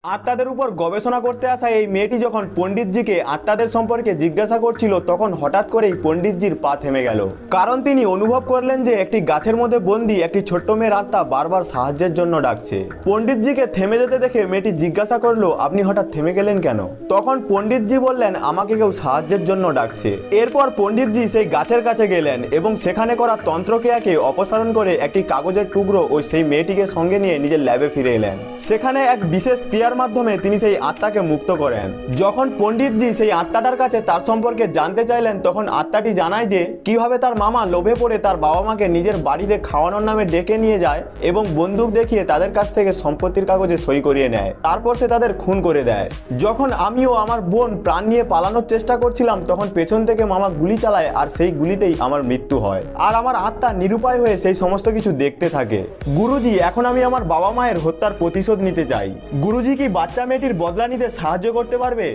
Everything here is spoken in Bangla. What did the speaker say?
আত্মাদের উপর গবেষণা করতে আসা এই মেয়েটি যখন পণ্ডিতজিকে আত্মাদের সম্পর্কে জিজ্ঞাসা করছিল তখন হঠাৎ করেই পণ্ডিতজির পা থেমে গেল। কারণ তিনি অনুভব করলেন যে একটি গাছের মধ্যে বন্দি একটি ছোট্ট মেয়ের আত্মা বারবার সাহায্যের জন্য ডাকছে। পণ্ডিতজিকে থেমে যেতে দেখে মেয়েটি জিজ্ঞাসা করলো, আপনি হঠাৎ থেমে গেলেন কেন? তখন পণ্ডিতজি বললেন, আমাকে কেউ সাহায্যের জন্য ডাকছে। এরপর পণ্ডিতজি সেই গাছের কাছে গেলেন এবং সেখানে করা তন্ত্রক্রিয়াকে অপসারণ করে একটি কাগজের টুকরো ওই সেই মেয়েটিকে সঙ্গে নিয়ে নিজের ল্যাবে ফিরে এলেন। সেখানে এক বিশেষ ক্রিয়ার মাধ্যমে তিনি সেই আত্মাকে মুক্ত করেন। যখন পণ্ডিতজি সেই আত্মাটার কাছে তার সম্পর্কে জানতে চাইলেন তখন আত্মাটি জানায় যে কিভাবে তার মামা লোভে পড়ে তার বাবা মাকে নিজের বাড়িতে খাওয়ানোর নামে ডেকে নিয়ে যায় এবং বন্দুক দেখিয়ে তাদের কাছ থেকে সম্পত্তির কাগজে সই করিয়ে নেয়। তারপর সে তাদের খুন করে দেয়। যখন আমি ও আমার বোন প্রাণ নিয়ে পালানোর চেষ্টা করছিলাম তখন পেছন থেকে মামা গুলি চালায় আর সেই গুলিতেই আমার মৃত্যু হয়। আর আমার আত্মা নিরুপায় হয়ে সেই সমস্ত কিছু দেখতে থাকে। গুরুজি, এখন আমি আমার বাবা মায়ের হত্যার প্রতিশোধ নিতে চাই। গুরুজি কি বাচ্চা মেয়েটির বদলা নিতে সাহায্য করতে পারবে?